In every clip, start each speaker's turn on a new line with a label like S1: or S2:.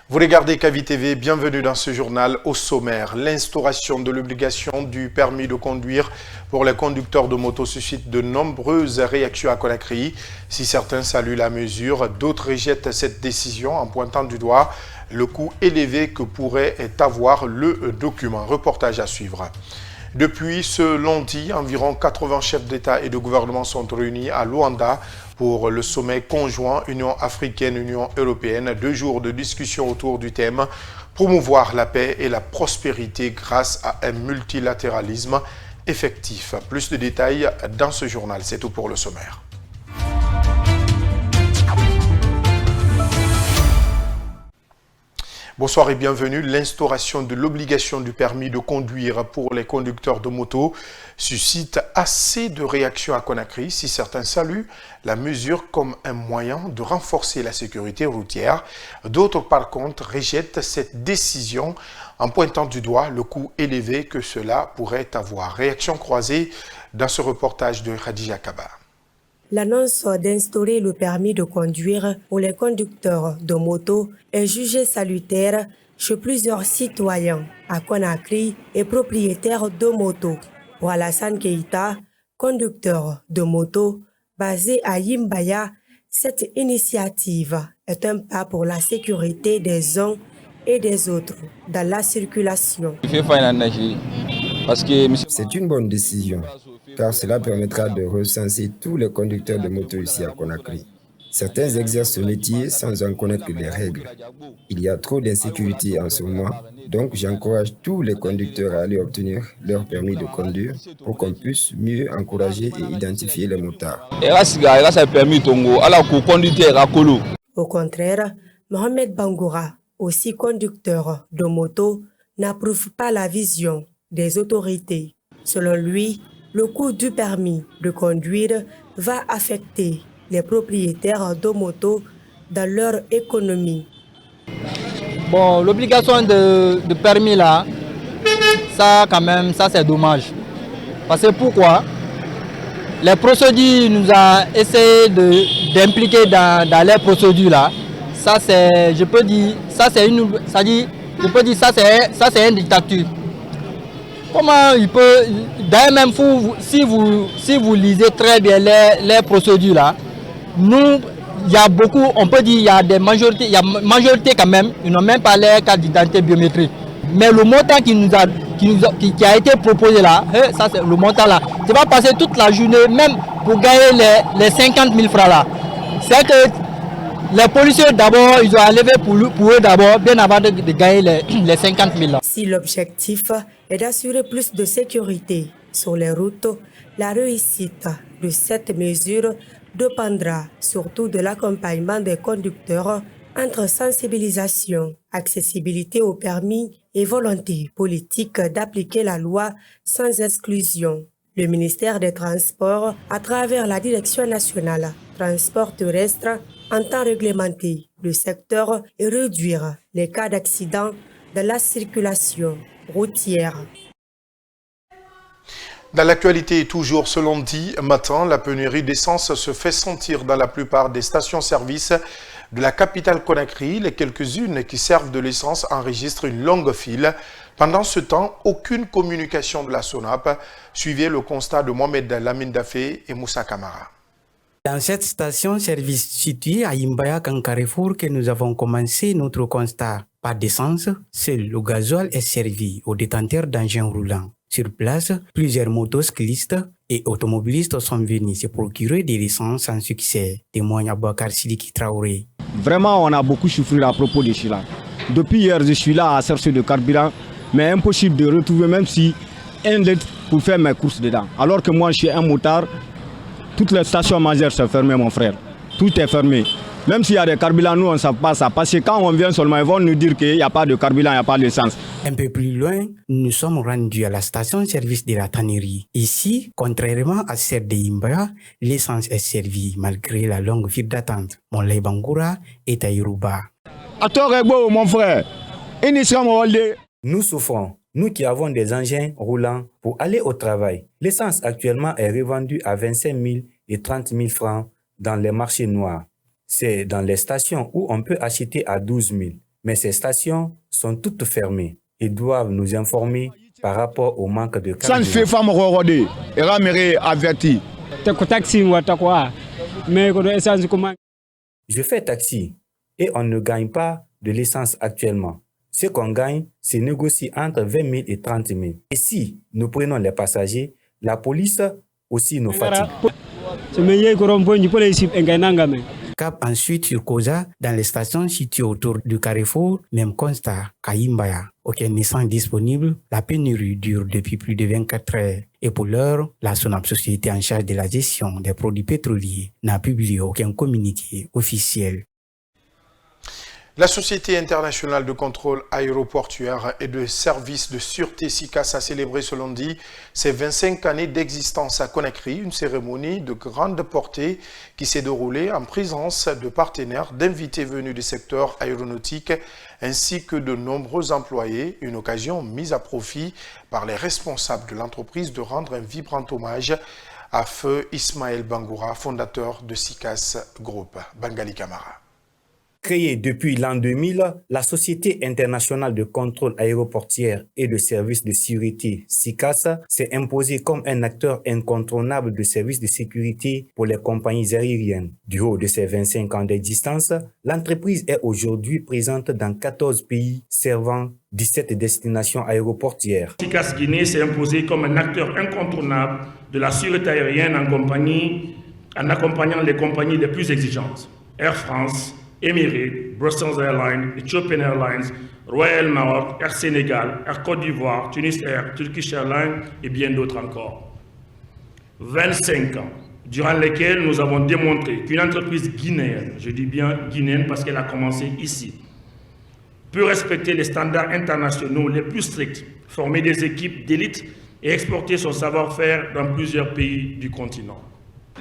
S1: Vous regardez Kavi TV, bienvenue dans ce journal. Au sommaire, l'instauration de l'obligation du permis de conduire pour les conducteurs de moto suscite de nombreuses réactions à Conakry. Si certains saluent la mesure, d'autres rejettent cette décision en pointant du doigt le coût élevé que pourrait avoir le document. Reportage à suivre. Depuis ce lundi, environ 80 chefs d'État et de gouvernement sont réunis à Luanda pour le sommet conjoint Union africaine-Union européenne. 2 jours de discussion autour du thème « Promouvoir la paix et la prospérité grâce à un multilatéralisme effectif ». Plus de détails dans ce journal. C'est tout pour le sommaire. Bonsoir et bienvenue. L'instauration de l'obligation du permis de conduire pour les conducteurs de moto suscite assez de réactions à Conakry. Si certains saluent la mesure comme un moyen de renforcer la sécurité routière, d'autres par contre rejettent cette décision en pointant du doigt le coût élevé que cela pourrait avoir. Réaction croisée dans ce reportage de Khadija Kaba.
S2: L'annonce d'instaurer le permis de conduire pour les conducteurs de moto est jugée salutaire chez plusieurs citoyens à Conakry et propriétaires de motos. Pour Alassane Keïta, conducteur de moto basé à Yimbaya, cette initiative est un pas pour la sécurité des uns et des autres dans la circulation.
S3: C'est une bonne décision, car cela permettra de recenser tous les conducteurs de moto ici à Conakry. Certains exercent ce métier sans en connaître les règles. Il y a trop d'insécurité en ce moment, donc j'encourage tous les conducteurs à aller obtenir leur permis de conduire pour qu'on puisse mieux encourager et identifier les motards.
S2: Au contraire, Mohamed Bangoura, aussi conducteur de moto, n'approuve pas la vision des autorités. Selon lui, le coût du permis de conduire va affecter les propriétaires de motos dans leur économie.
S4: Bon, l'obligation de permis là, ça quand même, ça c'est dommage. Parce que pourquoi? Les procédures nous ont essayé d'impliquer dans les procédures là. Ça c'est, je peux dire, ça c'est une, ça dit, je peux dire ça c'est une dictature. Comment il peut, d'ailleurs même si vous lisez très bien les procédures là, nous, il y a beaucoup, on peut dire il y a des majorités, il y a majorité quand même, ils n'ont même pas les cartes d'identité biométrique. Mais le montant qui a été proposé là, ça c'est le montant là, tu vas passer toute la journée même pour gagner les 50 000 francs là. C'est que les policiers d'abord, ils ont enlevé pour eux d'abord, bien avant de gagner les 50 000 là.
S2: Si l'objectif est d'assurer plus de sécurité sur les routes, la réussite de cette mesure dépendra surtout de l'accompagnement des conducteurs entre sensibilisation, accessibilité au permis et volonté politique d'appliquer la loi sans exclusion. Le ministère des Transports, à travers la Direction nationale transport terrestre, entend réglementer le secteur et réduire les cas d'accident de la circulation routière.
S1: Dans l'actualité, toujours ce lundi matin, la pénurie d'essence se fait sentir dans la plupart des stations-service de la capitale Conakry. Les quelques-unes qui servent de l'essence enregistrent une longue file. Pendant ce temps, aucune communication de la SONAP. Suivez le constat de Mohamed Lamine Dafé et Moussa Kamara.
S5: Dans cette station-service située à Yimbaya Carrefour que nous avons commencé notre constat. Pas d'essence, seul le gasoil est servi aux détenteurs d'engins roulants. Sur place, plusieurs motocyclistes et automobilistes sont venus se procurer de l'essence sans succès, témoigne Abouakar Sidiki Traoré.
S6: Vraiment, on a beaucoup souffert à propos de cela. Depuis hier, je suis là à chercher le carburant, mais impossible de retrouver même si un litre pour faire mes courses dedans. Alors que moi, je suis un motard, toutes les stations majeures sont fermées, mon frère. Tout est fermé. Même s'il y a des carburants, nous, on ne sait pas ça. Parce que quand on vient seulement, ils vont nous dire qu'il n'y a pas de carburant, il n'y a pas d'essence.
S5: Un peu plus loin, nous sommes rendus à la station-service de la tannerie. Ici, contrairement à celle de Yimbaya, l'essence est servie malgré la longue file d'attente. Moulay Bangoura est à Yoruba.
S6: Mon frère.
S5: Nous souffrons, nous qui avons des engins roulants pour aller au travail. L'essence actuellement est revendue à 25 000 et 30 000 francs dans les marchés noirs. C'est dans les stations où on peut acheter à 12 000.
S7: Mais ces stations sont toutes fermées et doivent nous informer par rapport au manque de carburant.
S6: Ça ne fait pas me averti.
S7: Je fais taxi et on ne gagne pas de l'essence actuellement. Ce qu'on gagne, c'est négocier entre 20 000 et 30 000. Et si nous prenons les passagers, la police aussi nous fatigue.
S5: Cap ensuite sur Koza, dans les stations situées autour du carrefour, même constat qu'à Imbaya. Aucun essence disponible, la pénurie dure depuis plus de 24 heures. Et pour l'heure, la SONAP, société en charge de la gestion des produits pétroliers, n'a publié aucun communiqué officiel.
S1: La Société internationale de contrôle aéroportuaire et de services de sûreté SICAS a célébré ce lundi ses 25 années d'existence à Conakry, une cérémonie de grande portée qui s'est déroulée en présence de partenaires, d'invités venus du secteur aéronautique ainsi que de nombreux employés, une occasion mise à profit par les responsables de l'entreprise de rendre un vibrant hommage à feu Ismaël Bangoura, fondateur de SICAS Group. Bangali Camara.
S7: Créée depuis l'an 2000, la Société internationale de contrôle aéroportuaire et de services de sécurité, SICAS, s'est imposée comme un acteur incontournable de services de sécurité pour les compagnies aériennes. Du haut de ses 25 ans d'existence, l'entreprise est aujourd'hui présente dans 14 pays servant 17 destinations aéroportuaires.
S8: SICAS Guinée s'est imposé comme un acteur incontournable de la sûreté aérienne en accompagnant les compagnies les plus exigeantes. Air France, Emirates, Brussels Airlines, Ethiopian Airlines, Royal Maroc, Air Sénégal, Air Côte d'Ivoire, Tunis Air, Turkish Airlines et bien d'autres encore. 25 ans, durant lesquels nous avons démontré qu'une entreprise guinéenne, je dis bien guinéenne parce qu'elle a commencé ici, peut respecter les standards internationaux les plus stricts, former des équipes d'élite et exporter son savoir-faire dans plusieurs pays du continent.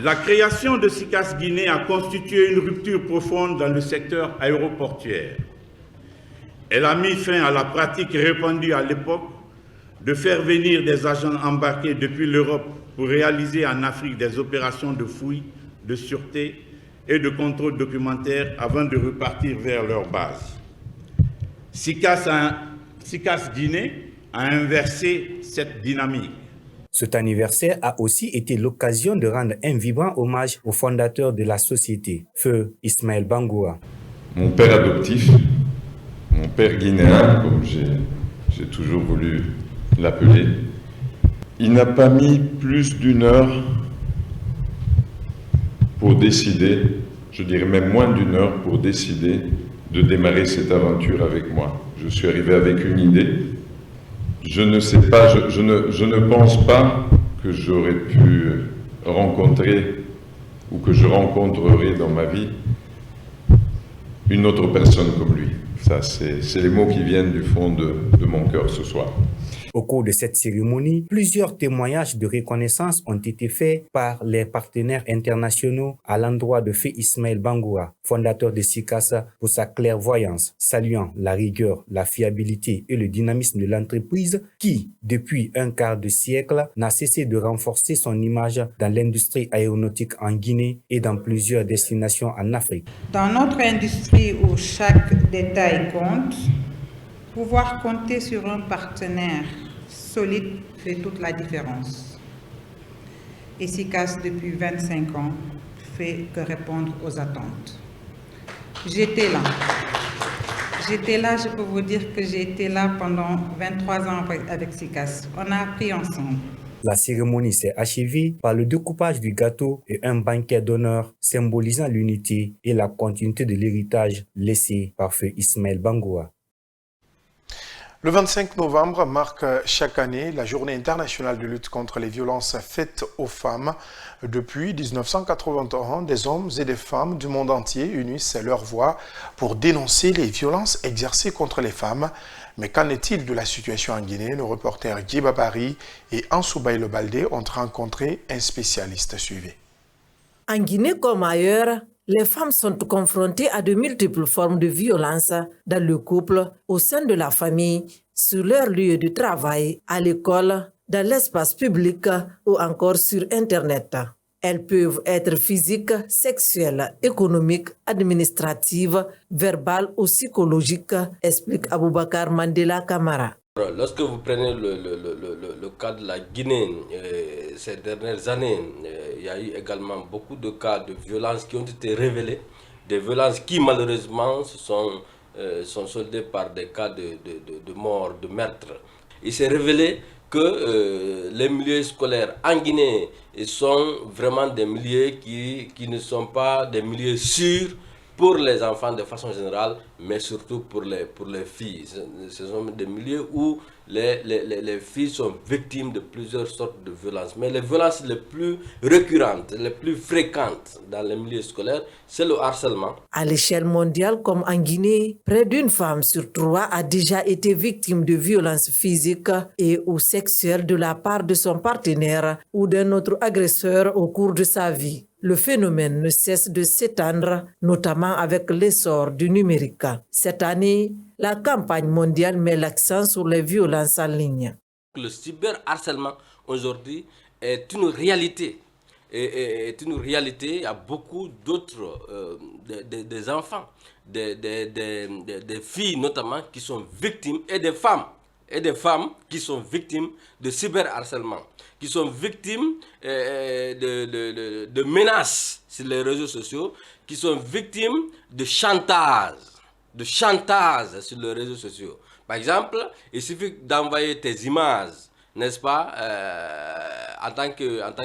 S9: La création de SICAS Guinée a constitué une rupture profonde dans le secteur aéroportuaire. Elle a mis fin à la pratique répandue à l'époque de faire venir des agents embarqués depuis l'Europe pour réaliser en Afrique des opérations de fouille, de sûreté et de contrôle documentaire avant de repartir vers leur base. SICAS Guinée a inversé cette dynamique.
S7: Cet anniversaire a aussi été l'occasion de rendre un vibrant hommage au fondateur de la société, feu Ismaël Bangoura.
S10: Mon père adoptif, mon père guinéen, comme j'ai toujours voulu l'appeler, il n'a pas mis plus d'une heure pour décider, je dirais même moins d'une heure pour décider de démarrer cette aventure avec moi. Je suis arrivé avec une idée. Je ne sais pas, je ne pense pas que j'aurais pu rencontrer ou que je rencontrerai dans ma vie une autre personne comme lui. Ça, c'est les mots qui viennent du fond de mon cœur ce soir.
S7: Au cours de cette cérémonie, plusieurs témoignages de reconnaissance ont été faits par les partenaires internationaux à l'endroit de feu Ismaël Bangoura, fondateur de SICAS, pour sa clairvoyance, saluant la rigueur, la fiabilité et le dynamisme de l'entreprise qui, depuis un quart de siècle, n'a cessé de renforcer son image dans l'industrie aéronautique en Guinée et dans plusieurs destinations en Afrique.
S11: Dans notre industrie où chaque détail compte, pouvoir compter sur un partenaire solide fait toute la différence. Et SICAS, depuis 25 ans, fait que répondre aux attentes. J'étais là, je peux vous dire que j'ai été là pendant 23 ans avec SICAS. On a appris ensemble.
S7: La cérémonie s'est achevée par le découpage du gâteau et un banquet d'honneur symbolisant l'unité et la continuité de l'héritage laissé par feu Ismaël Bangoura.
S1: Le 25 novembre marque chaque année la Journée internationale de lutte contre les violences faites aux femmes. Depuis 1981, des hommes et des femmes du monde entier unissent leur voix pour dénoncer les violences exercées contre les femmes. Mais qu'en est-il de la situation en Guinée? Nos reporters Guy Babari et Ansoubaï Le Baldé ont rencontré un spécialiste. Suivez.
S12: En Guinée comme ailleurs, les femmes sont confrontées à de multiples formes de violence dans le couple, au sein de la famille, sur leur lieu de travail, à l'école, dans l'espace public ou encore sur Internet. Elles peuvent être physiques, sexuelles, économiques, administratives, verbales ou psychologiques, explique Aboubakar Mandela Camara.
S13: Lorsque vous prenez le cas de la Guinée, ces dernières années, il y a eu également beaucoup de cas de violences qui ont été révélés, des violences qui malheureusement sont soldées par des cas de mort, de meurtre. Il s'est révélé que les milieux scolaires en Guinée sont vraiment des milieux qui ne sont pas des milieux sûrs pour les enfants de façon générale, mais surtout pour les filles. Ce sont des milieux où les filles sont victimes de plusieurs sortes de violences. Mais les violences les plus récurrentes, les plus fréquentes dans les milieux scolaires, c'est le harcèlement.
S12: À l'échelle mondiale comme en Guinée, près d'une femme sur 3 a déjà été victime de violences physiques et ou sexuelles de la part de son partenaire ou d'un autre agresseur au cours de sa vie. Le phénomène ne cesse de s'étendre, notamment avec l'essor du numérique. Cette année, la campagne mondiale met l'accent sur les violences en ligne.
S13: Le cyberharcèlement aujourd'hui est une réalité. Et est une réalité. Il y a beaucoup d'autres, des enfants, des filles notamment qui sont victimes, et des femmes qui sont victimes de cyberharcèlement, qui sont victimes de menaces sur les réseaux sociaux, qui sont victimes de chantage sur les réseaux sociaux. Par exemple, il suffit d'envoyer tes images, n'est-ce pas, en tant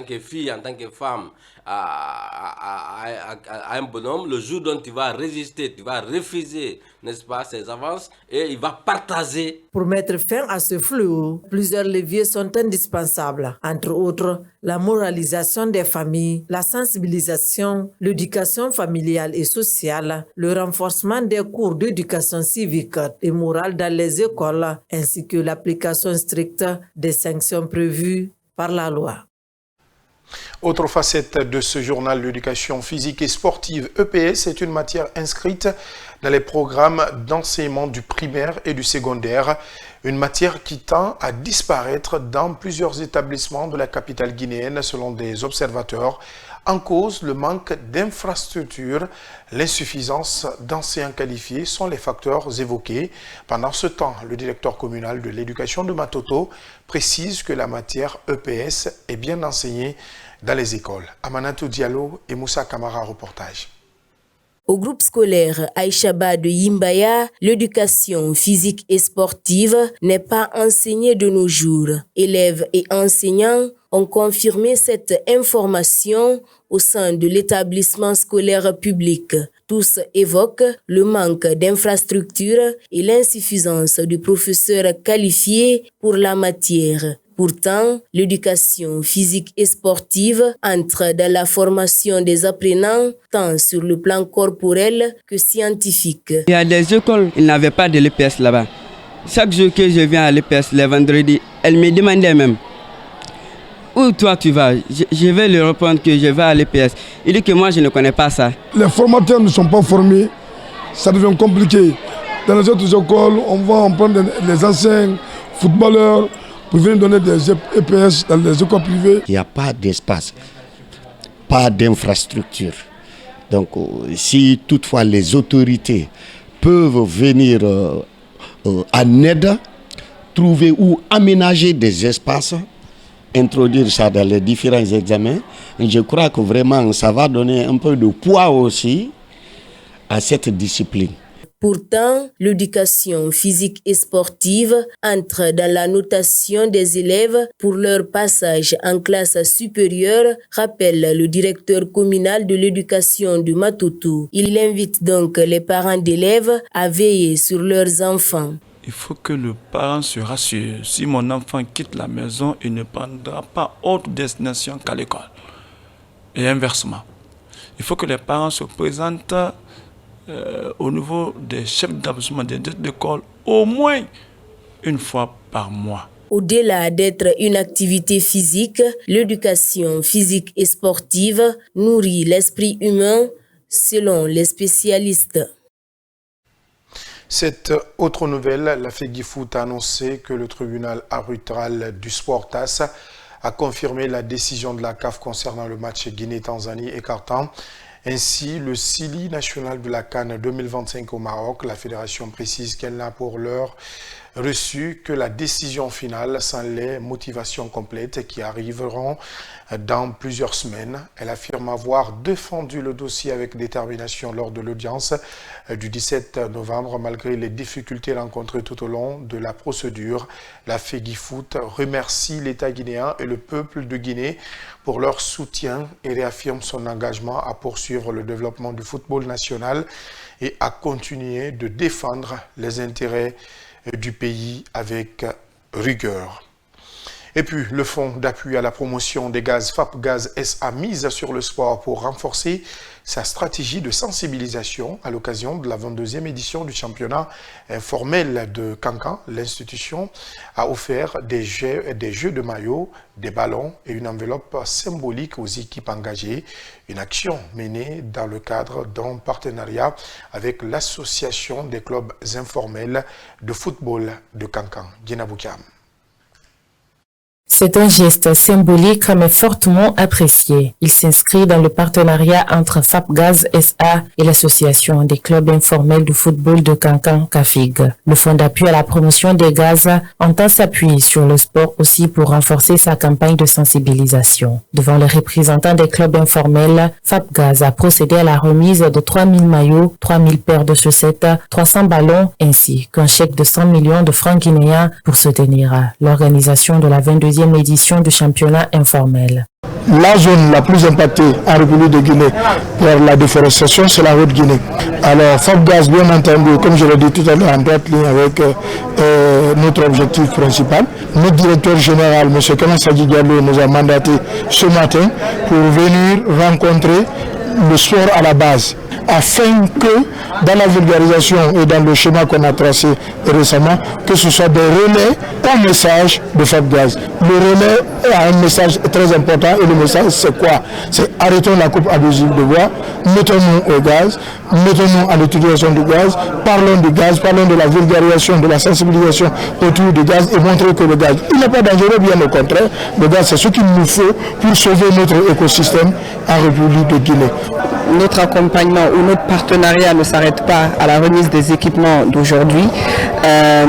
S13: que fille, en tant que femme, à un bonhomme, le jour dont tu vas résister, tu vas refuser, n'est-ce pas, ses avances, et il va partager.
S12: Pour mettre fin à ce fléau, plusieurs leviers sont indispensables. Entre autres, la moralisation des familles, la sensibilisation, l'éducation familiale et sociale, le renforcement des cours d'éducation civique et morale dans les écoles, ainsi que l'application stricte des sanctions prévues par la loi.
S1: Autre facette de ce journal, l'éducation physique et sportive EPS est une matière inscrite dans les programmes d'enseignement du primaire et du secondaire, une matière qui tend à disparaître dans plusieurs établissements de la capitale guinéenne selon des observateurs. En cause, le manque d'infrastructures, l'insuffisance d'enseignants qualifiés sont les facteurs évoqués. Pendant ce temps, le directeur communal de l'éducation de Matoto précise que la matière EPS est bien enseignée dans les écoles. Amanatou Diallo et Moussa Kamara, reportage.
S14: Au groupe scolaire Aïchaba de Yimbaya, l'éducation physique et sportive n'est pas enseignée de nos jours. Élèves et enseignants ont confirmé cette information au sein de l'établissement scolaire public. Tous évoquent le manque d'infrastructures et l'insuffisance de professeurs qualifiés pour la matière. Pourtant, l'éducation physique et sportive entre dans la formation des apprenants, tant sur le plan corporel que scientifique.
S15: Il y a des écoles, ils n'avaient pas de l'EPS là-bas. Chaque jour que je viens à l'EPS, les vendredis, elles me demandaient même, où toi tu vas? Je vais leur répondre que je vais à l'EPS. Il dit que moi je ne connais pas ça.
S16: Les formateurs ne sont pas formés, ça devient compliqué. Dans les autres écoles, on prend les anciens footballeurs, pour venir donner des EPS dans les écoles privées.
S17: Il n'y a pas d'espace, pas d'infrastructure. Donc si toutefois les autorités peuvent venir en aide, trouver ou aménager des espaces, introduire ça dans les différents examens, je crois que vraiment ça va donner un peu de poids aussi à cette discipline.
S14: Pourtant, l'éducation physique et sportive entre dans la notation des élèves pour leur passage en classe supérieure, rappelle le directeur communal de l'éducation de Matoto. Il invite donc les parents d'élèves à veiller sur leurs enfants.
S18: Il faut que le parent se rassure. Si mon enfant quitte la maison, il ne prendra pas autre destination qu'à l'école. Et inversement. Il faut que les parents se présentent au niveau des chefs d'établissement des écoles au moins une fois par mois.
S14: Au-delà d'être une activité physique, l'éducation physique et sportive nourrit l'esprit humain selon les spécialistes.
S1: Cette autre nouvelle, la FEGIFOOT a annoncé que le tribunal arbitral du sport TAS a confirmé la décision de la CAF concernant le match Guinée-Tanzanie écartant ainsi le CILI national de la CAN 2025 au Maroc. La fédération précise qu'elle n'a pour l'heure reçu que la décision finale sans les motivations complètes qui arriveront dans plusieurs semaines. Elle affirme avoir défendu le dossier avec détermination lors de l'audience du 17 novembre malgré les difficultés rencontrées tout au long de la procédure. La FEGIFOOT remercie l'État guinéen et le peuple de Guinée pour leur soutien et réaffirme son engagement à poursuivre le développement du football national et à continuer de défendre les intérêts du pays avec rigueur. Et puis, le Fonds d'appui à la promotion des gaz FAPGaz SA mise sur le sport pour renforcer sa stratégie de sensibilisation à l'occasion de la 22e édition du championnat informel de Cancan. L'institution a offert des jeux de maillot, des ballons et une enveloppe symbolique aux équipes engagées. Une action menée dans le cadre d'un partenariat avec l'association des clubs informels de football de Cancan. Guina Boukam.
S19: C'est un geste symbolique mais fortement apprécié. Il s'inscrit dans le partenariat entre FAPGaz SA et l'association des clubs informels de football de Cancan CAFIG. Le Fonds d'appui à la promotion des gaz entend s'appuyer sur le sport aussi pour renforcer sa campagne de sensibilisation. Devant les représentants des clubs informels, FAPGaz a procédé à la remise de 3000 maillots, 3000 paires de chaussettes, 300 ballons ainsi qu'un chèque de 100 millions de francs guinéens pour soutenir l'organisation de la 22e édition du championnat informel.
S16: La zone la plus impactée en République de Guinée par la déforestation, c'est la Haute-Guinée. Alors, FAPGaz, bien entendu, comme je l'ai dit tout à l'heure, en droite ligne avec notre objectif principal. Notre directeur général, M. Kanan Sadji Diallo, nous a mandaté ce matin pour venir rencontrer le sport à la base, afin que dans la vulgarisation et dans le schéma qu'on a tracé récemment, que ce soit des relais au message de FAPGaz. Le relais a un message très important et le message c'est quoi? C'est arrêtons la coupe abusive de bois, mettons-nous au gaz, mettons-nous à l'utilisation du gaz, parlons du gaz, parlons de la vulgarisation, de la sensibilisation autour du gaz et montrer que le gaz, il n'est pas dangereux, bien au contraire, le gaz c'est ce qu'il nous faut pour sauver notre écosystème en République de Guinée.
S20: Notre accompagnement ou notre partenariat ne s'arrête pas à la remise des équipements d'aujourd'hui.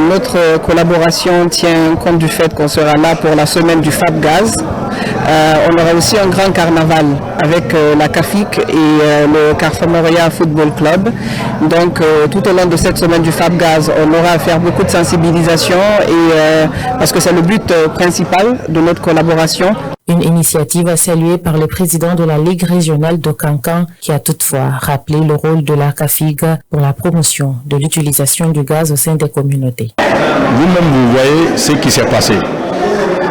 S20: Notre collaboration tient compte du fait qu'on sera là pour la semaine du FAPGaz. On aura aussi un grand carnaval avec la CAFIC et le Carfamoria Football Club. Donc tout au long de cette semaine du FAPGaz, on aura à faire beaucoup de sensibilisation et, parce que c'est le but principal de notre collaboration.
S19: Une initiative saluée par le président de la Ligue régionale de Cancan qui a toutefois rappelé le rôle de la CAFIG pour la promotion de l'utilisation du gaz au sein des communautés.
S21: Vous-même, vous voyez ce qui s'est passé.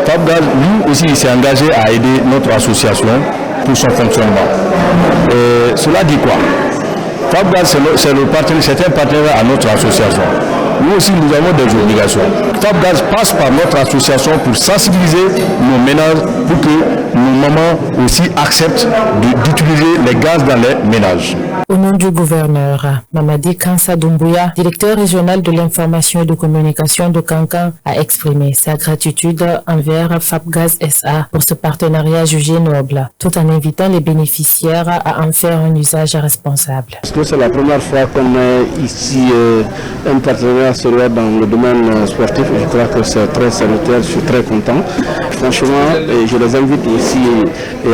S21: FAPGaz, lui aussi, il s'est engagé à aider notre association pour son fonctionnement. Et cela dit quoi? FAPGaz, c'est un partenaire à notre association. Nous aussi, nous avons des obligations. FAPGaz passe par notre association pour sensibiliser nos ménages pour que nos mamans aussi acceptent d'utiliser les gaz dans les ménages.
S19: Au nom du gouverneur, Mamadi Kansa Doumbouya, directeur régional de l'information et de communication de Cancan, a exprimé sa gratitude envers FAPGaz SA pour ce partenariat jugé noble, tout en invitant les bénéficiaires à en faire un usage responsable.
S22: Parce que c'est la première fois qu'on a ici un partenariat sérieux dans le domaine sportif. Je crois que c'est très salutaire, je suis très content. Franchement, je les invite aussi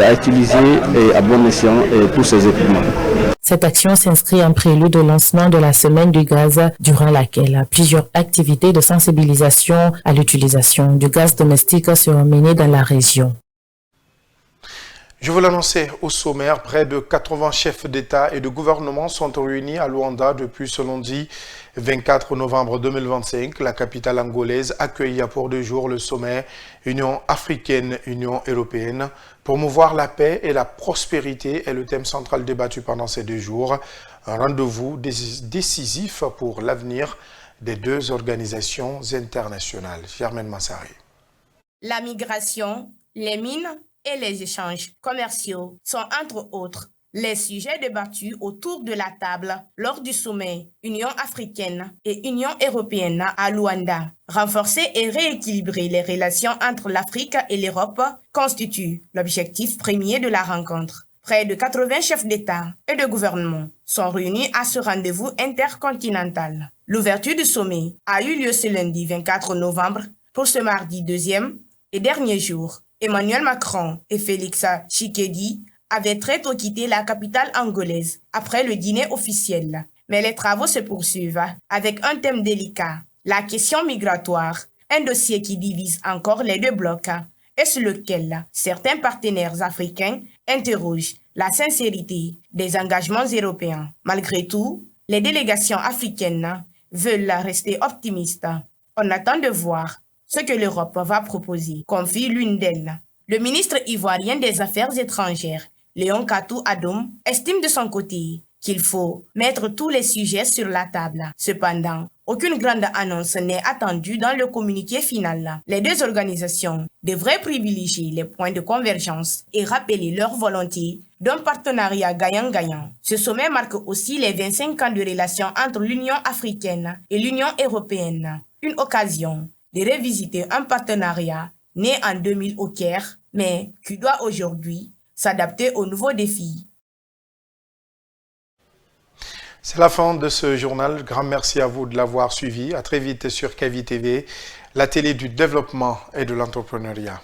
S22: à utiliser à bon escient tous ces équipements.
S19: Cette action s'inscrit en prélude au lancement de la semaine du gaz, durant laquelle plusieurs activités de sensibilisation à l'utilisation du gaz domestique seront menées dans la région.
S1: Je vous l'annonçais au sommaire, près de 80 chefs d'État et de gouvernement sont réunis à Luanda depuis ce lundi 24 novembre 2025. La capitale angolaise accueille pour 2 jours le sommet Union africaine-Union européenne. Promouvoir la paix et la prospérité est le thème central débattu pendant ces 2 jours. Un rendez-vous décisif pour l'avenir des 2 organisations internationales. Germaine Massari.
S23: La migration, les mines et les échanges commerciaux sont entre autres
S3: Les sujets débattus autour de la table lors du sommet Union africaine et Union européenne à Luanda, renforcer et rééquilibrer les relations entre l'Afrique et l'Europe constitue l'objectif premier de la rencontre. Près de 80 chefs d'État et de gouvernement sont réunis à ce rendez-vous intercontinental. L'ouverture du sommet a eu lieu ce lundi 24 novembre pour ce mardi 2e et dernier jour. Emmanuel Macron et Félix Tshisekedi avaient très tôt quitté la capitale angolaise après le dîner officiel. Mais les travaux se poursuivent avec un thème délicat, la question migratoire, un dossier qui divise encore les deux blocs et sur lequel certains partenaires africains interrogent la sincérité des engagements européens. Malgré tout, les délégations africaines veulent rester optimistes. On attend de voir ce que l'Europe va proposer, confie l'une d'elles. Le ministre ivoirien des Affaires étrangères, Léon Katou Adoum, estime de son côté qu'il faut mettre tous les sujets sur la table. Cependant, aucune grande annonce n'est attendue dans le communiqué final. Les deux organisations devraient privilégier les points de convergence et rappeler leur volonté d'un partenariat gagnant-gagnant. Ce sommet marque aussi les 25 ans de relations entre l'Union africaine et l'Union européenne. Une occasion de revisiter un partenariat né en 2000 au Caire, mais qui doit aujourd'hui s'adapter aux nouveaux défis.
S1: C'est la fin de ce journal. Grand merci à vous de l'avoir suivi. À très vite sur KVTV, la télé du développement et de l'entrepreneuriat.